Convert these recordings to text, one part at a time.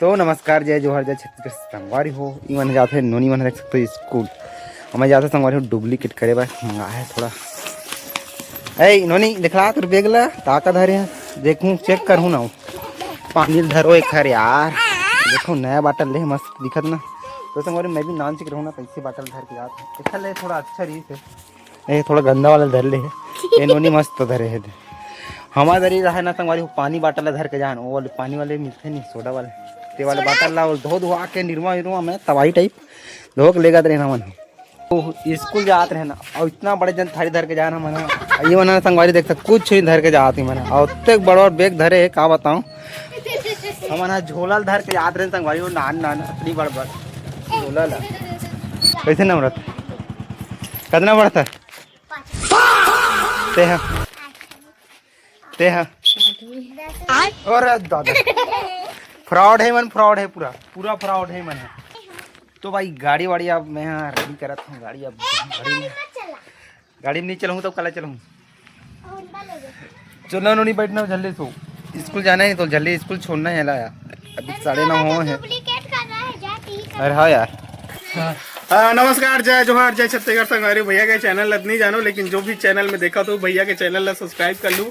तो नमस्कार जय जोहर जय छत्तीसगढ़ संगवारी हो ई मन जाते हैं नोनी मन रख सकते स्कूल हमें जाते संगवारी हो डुप्लीकेट करे बार मंगा है थोड़ा। ऐ नोनी दिखला तो बेग ला ताकत धरे हैं देखूं चेक करूँ ना पानी धरो एक हर यार देखो नया बाटल ले मस्त दिखत ना तो संगवारी मैं भी नाम चेक रहूँ ना पैसे बाटल धर के जाते देखा ले थोड़ा अच्छा रही है थोड़ा गंदा वाला धर ले है नोनी मस्त धरे है हमारे दरी रहा ना संगवारी पानी बाटल धर के जान वो वाले पानी वाले मिलते नहीं सोडा वाले ते वाले बाटल ला धो धो के निरमा में तवाई टाइप धो के लेगा रहना मन तो स्कूल जाते रहना और इतना बड़े जन थारी धर के जाना मन ये मना संगवारी देखता कुछ नहीं धर के जाती मन और उतने बड़ा बैग धरे है का बताऊँ हमारा झोला धर के याद रहे संगवारी वो नान नान अपनी बड़ बड़ झोला ला कैसे नाम रहता कितना बढ़ता ते हाँ और दादा फ्रॉड है मन फ्रॉड है पूरा पूरा फ्रॉड है मन तो भाई गाड़ी वाड़ी अब मैं यहाँ रेडी करता हूँ गाड़ी अब गाड़ी में नहीं चलाऊँ तो कल चलाऊँ चलना नहीं बैठना जल्दी सो स्कूल जाना है तो जल्दी स्कूल छोड़ना है यार अभी 9:30 है अरे हाँ यार नमस्कार जय जोहार जय छत्तीसगढ़ संगवारी भैया के चैनल नहीं जानो लेकिन जो भी चैनल में देखा तो भैया के चैनल ला सब्सक्राइब कर लूँ।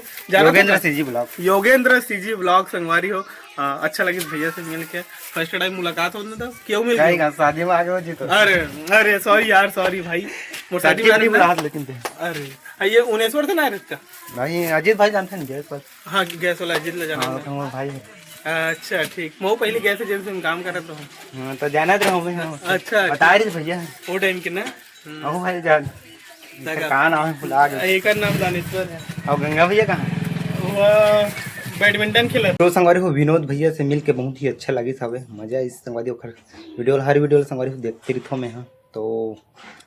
योगेंद्र सीजी ब्लॉग संगवारी हो अच्छा लगी भैया से मिल के फर्स्ट टाइम मुलाकात हो ना क्यों मिल गई शादी में आगे हो तो अरे सॉरी यार सॉरी भाई शादी बुला लेकिन अरे ये उनेश्वर से ना रहता नहीं अजीत भाई जानते हैं गैस पर हाँ गैस वाला अजीत ला जाना भाई अच्छा ठीक मैं पहले गैस एजेंसी में काम करता हूँ तो जाना तो अच्छा बता रही भैया वो टाइम कितना भाई जान कहाँ नाम है भुला गए एक नाम दानेश्वर है और गंगा भैया कहाँ बैडमिंटन खेला तो संगवारी हो विनोद भैया से मिल के बहुत ही अच्छा लगी सब मजा इस संगवारी वीडियो हर वीडियो संगवारी देखते रही मैं हाँ तो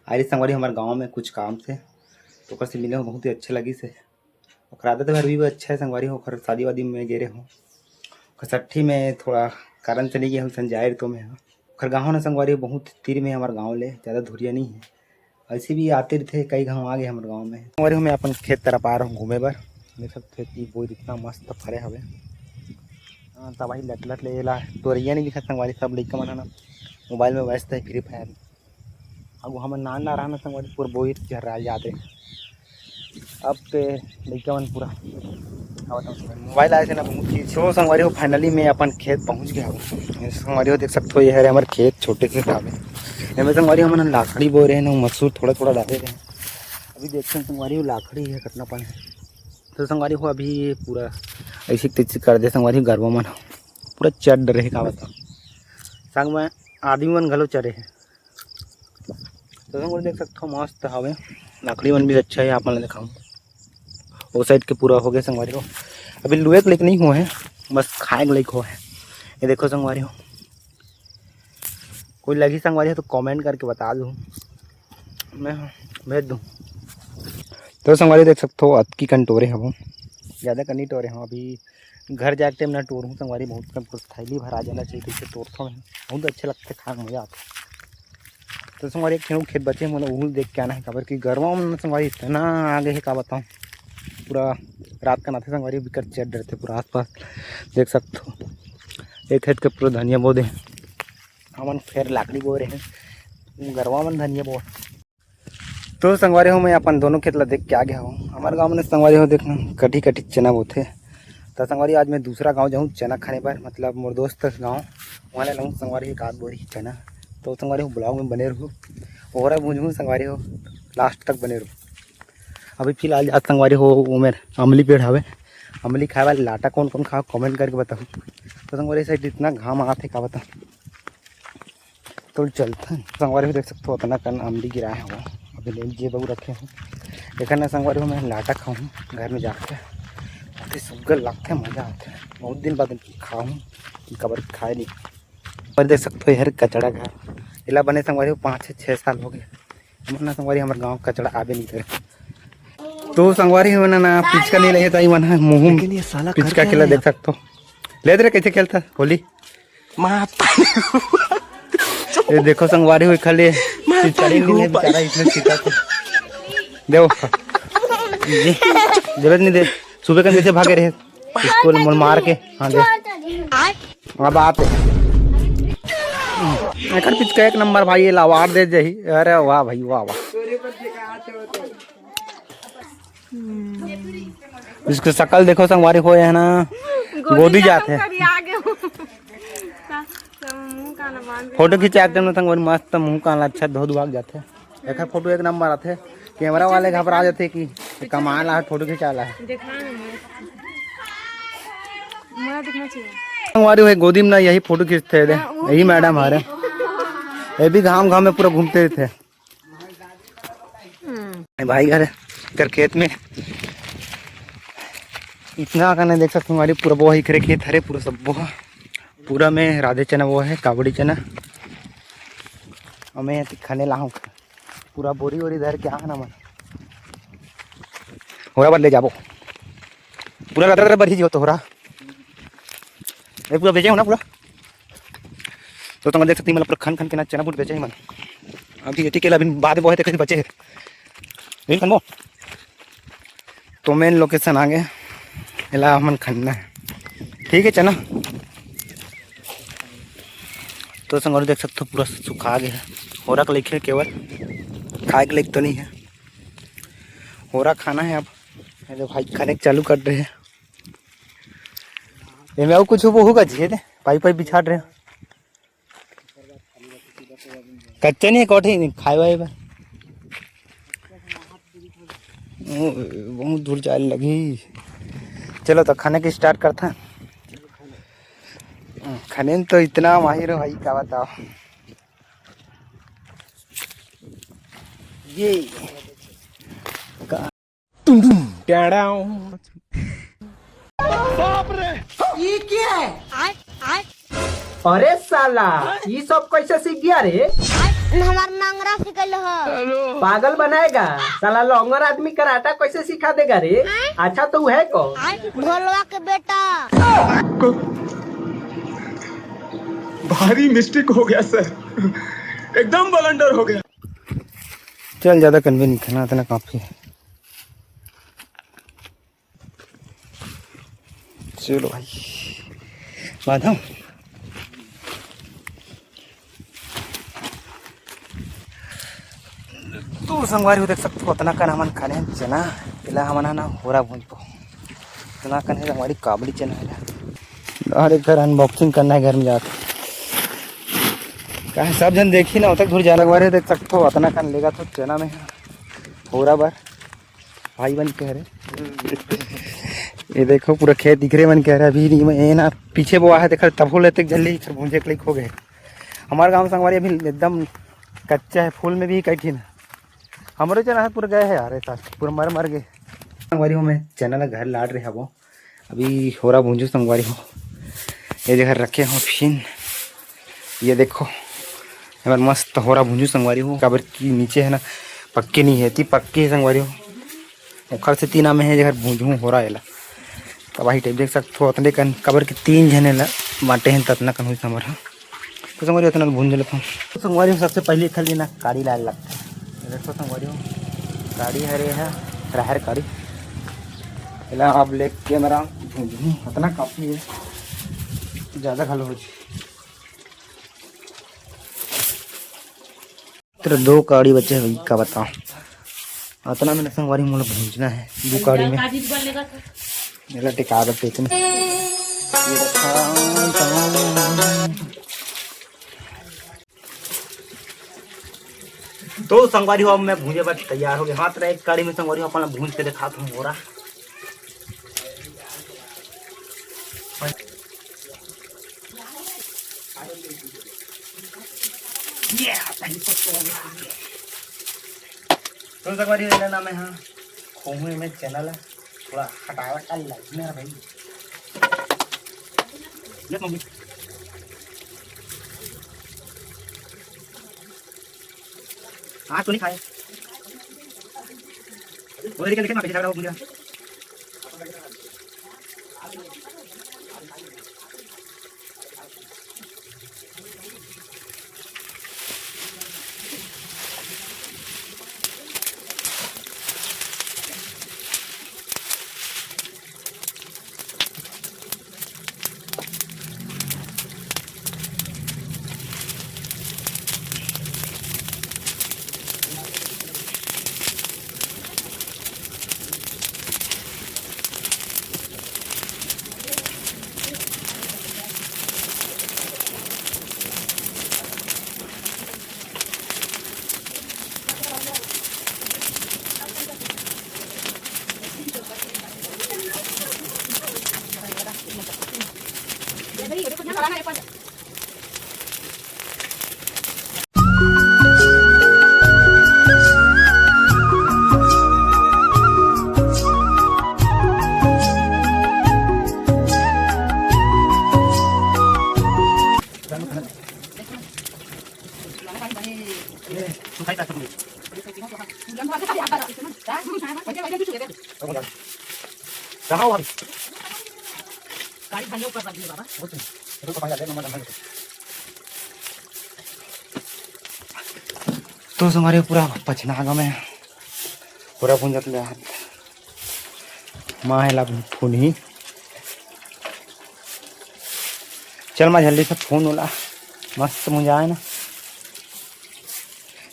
आई संगवारी हमारे गाँव में कुछ काम से तो से मिले बहुत ही अच्छे लगी से आदत भर भी अच्छा है संगवारी हो शादी वादी में गे रहे हो कसट्ठी में थोड़ा कारण चली गई हम संजायर तो में हाँ गाँव ना संगवारी बहुत तीर में हमारे गाँव ले ज़्यादा धुरिया नहीं है ऐसे भी आते थे कई गाँव आ गए हमारे गाँव में संगवारी मैं अपन खेत तरफ आ रहा हूँ घूमे बर देख सकते खेती बोई इतना मस्त फरे हवे तबाही लट लट ले ला तोरिया नहीं दिखा संगवारी सब लइका मन ना मोबाइल में व्यस्त है फ्री फायर अब हम नान ना रहा संगवारी पूरा बोई झर्रा जाते अब पे लइका मन पूरा मोबाइल आए थे ना बहुत चीज छो संगवारी हो फाइनली मैं अपन खेत पहुंच गया हूँ संगवारी हो देख सकते हो ये है हमारे खेत छोटे से खावे हमें संगवारी हम लाकड़ी बो रहे हैं ना मसूर थोड़ा थोड़ा डाले रहे हैं अभी देखते हैं संगवारी हो लाकड़ी है कितना पानी तो संगवारी हो अभी पूरा ऐसी तेजी कर दे संगवारी गरबा मन पूरा चढ़ रहे का बता संग में आदमी मन घलो चढ़े है तो संगवारी देख सकते हो मस्त हवे लाकड़ी मन भी अच्छा है आप मन दिखाऊँ वो साइड के पूरा हो गया संगवारी हो अभी लुए के लेक नहीं हुए हैं बस खाए के लेक हो है ये देखो संगवारी हो कोई लगी संगवारी हो तो कमेंट करके बता दूँ मैं भेज दूँ तो संगवारी देख सकते हो अतकी कंटोरे हैं वो ज़्यादा करनी टोरे हैं अभी घर जाके टाइम ना टोर हूँ संगवारी बहुत कम कुछ थैली भरा जाना चाहिए तो इसे तोड़ता हूँ बहुत अच्छे लगते खाने मज़ा आता तो संगवारी एक खेत बचे मतलब वो देख के आना है खबर कि गर्मा में संगवारी इतना आगे है का बताऊँ पूरा रात का नाथे संगवारी बिकर चढ़ रहे थे पूरा आसपास देख सकते हो एक खेत के पूरा धनिया बो दे हमन फिर लाकड़ी बो रहे हैं गरवा मन धनिया बो तो संगवारी हो मैं अपन दोनों खेत ला देख के आ गया हूँ हमारे गाँव में संगवारी हो देखना कटी कटी चना बोते तो संगवारी आज मैं दूसरा गाँव जाऊँ चना खाने पर मतलब मोर दोस्त गाँव वहाँ ले लाऊँ संगवारी एक आध बोरी चना तो संगवारी हो ब्लॉग में बने रहो और बूझूँ संगवारी हो लास्ट तक बने रहो अभी फिलहाल आज संगवारी हो उमेर अमली पेड़ हवे अमली खाए वाले लाटा कौन कौन खाओ कमेंट करके बताओ तो संगवारी साइड इतना घाम आते का बता तो चलता संगवारी हो देख सकते हो उतना कन अमली गिराए हैं वो अभी ले जे बहु रखे हैं देखना संगवारी हो मैं लाटा खाऊँ घर में जाकर बहुत ही सुगर लगते हैं मज़ा आता है बहुत दिन बाद खाऊँ कबर खाए नहीं पर देख सकते हो यार कचड़ा घर इला बने संगवारी हो 5 से 6 साल हो गए हमारा संगवारी हमारे गाँव कचड़ा आवे नहीं करे तो संगवारी हो ना पिचका नहीं लगे तो मन मुँह पिचका खेला देख सकते हो ले दे कैसे खेलता होली ये देखो संगवारी हुई खाली बेचारा इसमें सीता देखो जरूरत नहीं दे सुबह का कैसे भागे रहे स्कूल मार के हाँ दे अब आते एक पिचका एक नंबर भाई, ये लावार दे जही। अरे वाह भाई वाह वाह। इसकी शकल देखो संगवारी हो है ना, गोदी जाते हैं। फोटो खींचा में संगवारी मस्त मुंह काला अच्छा धो धुआक जाते। एक फोटो एक नंबर आते। कैमरा वाले घबरा जाते कि कमाल है फोटो खिंचाला है। संगवारी है गोदी में ना यही फोटो खींचते थे, यही मैडम हमारे। ये भी घाम घाम में पूरा घूमते थे भाई। घर खेत में इतना का नहीं देख सकते हमारी पूरा वो ही खेत हरे पूरा सब वो पूरा में राधे चना वो है काबड़ी चना। और मैं खाने लाऊं पूरा बोरी वोरी धर के ना मन हो रहा ले जाबो पूरा कतर बढ़ी जी तो हो रहा पूरा बेचे हो ना पूरा। तो तुम देख सकती मतलब पूरा खन खन के ना चना पूरा बेचे ही मन। अभी ये केला अभी बाद बहुत है बचे है खनबो। तो मेन लोकेशन आ गए इला मन खनना है ठीक है चना। तो संग देख सकते हो पूरा सुखा गया है। हो रहा लिखे केवल खाए के लिख तो नहीं है, हो रहा खाना है। अब तो भाई खाने चालू कर रहे हैं। ये में कुछ वो होगा जी पाइप पाइप बिछाड़ रहे हैं। कच्चे नहीं कोठी नहीं खाए वाए बहुत दूर जाने लगी। चलो तो खाने की स्टार्ट करते हैं। खाने में तो इतना माहिर हो भाई क्या बताओ। ये क्या है? अरे साला ये सब कैसे सीख गया रे? हमार नांगरा सिखल ह। पागल बनाएगा साला। लॉन्गर आदमी कराटा कैसे सिखा देगा रे? अच्छा तो है को भोलवा के बेटा। भारी मिस्टेक हो गया सर, एकदम ब्लंडर हो गया। चल ज्यादा कन्वे नहीं खाना इतना काफी है। चलो भाई बाधा तो संगवारी हो देख सकते हो उतना कन हमन खाने चना पिला हमन ना हो रहा भूंज को इतना कन है हमारी काबली चना है। हर एक घर अनबॉक्सिंग करना है घर में जाकर कहा सब जन देखी ना तक दूर जाना बारे देख सकते हो उतना कन लेगा तो चना में हो रहा बार भाई बन कह रहे। ये देखो पूरा खेत दिख रहे मन कह रहा अभी नहीं मैं ना पीछे वो आया देखा तब हो लेते जल्दी फिर भूंजे के हो गए। हमारे गाँव संगवारी अभी एकदम कच्चा है फूल में भी कटी ना हमारे चना है पूरा गए है यार ऐसा पूरा मर गए। संगवारी हो मैं चना घर लाट रहे वो अभी हो रहा भूंजू संगवारी हो। ये जगह रखे हो फिन ये देखो एक मस्त हो रहा भूंजू संगवारी हो। काबर की नीचे है ना पक्के नहीं है ती पक्के है संगवारी हो। ओखर से तीन में है जगह भूंजू हो रहा है तब वही टाइप देख सकते हो उतने कन काबर के तीन जने ला बांटे हैं ततना कन हुई हमारा। तो संगवारी उतना भूंज लेता हूँ। तो संगवारी सबसे पहले खाली ना काड़ी लाल लगता है। देखो संगवारी हो काड़ी हरे है राहर काड़ी इला अब ले कैमरा भूंजू उतना काफ़ी है ज़्यादा खालो हो तेरा दो काड़ी बचे है का बताओ उतना मैंने संगवारी मोला भूंजना है दो काड़ी में मेरा टिका करते इतने तो संगवारी हो अब मैं भूंजे पर तैयार हो गया। हाथ रहा एक काड़ी में संगवारी हो अपना भूंज के दिखाता हूँ हो रहा तो संगवारी हो ना मैं हाँ खोमुए में चैनल है थोड़ा हटावा काली लाइट में भाई ले मम्मी हाँ तो नहीं खाए वो देखे देखे ना पीछे हो पूरा तो हमारे पूरा पछना आगा में पूरा पुंजत ले माँ है लाभ फोन ही चल मैं जल्दी से फोन होला मस्त मुझे आए ना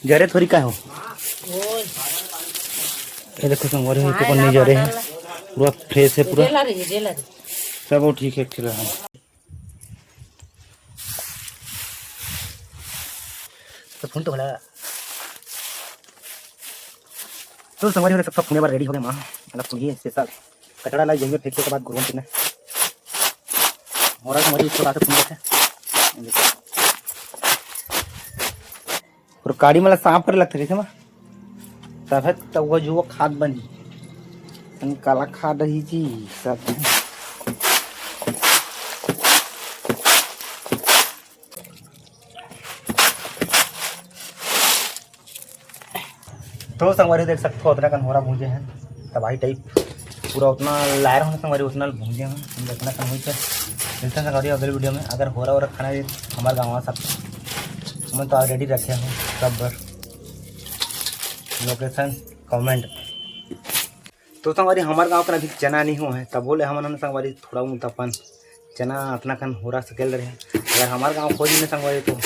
जरे थोड़ी का हो ये देखो संगवारी हो तो नहीं जरे है पूरा फ्रेश है पूरा सब वो ठीक है ठीक है तो फोन तो भला तो संगवारी हो सब फोन बार रेडी हो गए माँ मतलब सुनिए स्पेशल कचड़ा लाई जंगल फेंकने के बाद घूम फिरना और हमारी उसको बात सुन रहे थे और गाड़ी मतलब साफ कर लगता कैसे माँ सफेद तो वो जो खाद बनी काला खाद रही जी सब तो संगवारी देख सकते हो उतना कन हो रहा भूंजे हैं तबाही टाइप पूरा उतना लायर होने संगवारी उतना भूंजे हैं हम देखना कन हुई मिलते हैं संगवारी अगले वीडियो में अगर हो रहा और खाना हमारे गाँव सब मैं तो ऑलरेडी रखे हूँ सब लोकेशन कमेंट तो संगवारी हमारे गांव का अभी चना नहीं हुआ है तब बोले हम संगवारी थोड़ा अपन चना अपना कन हो रहा सकेल रहे अगर हमारे गांव खोज नहीं संगवारी तो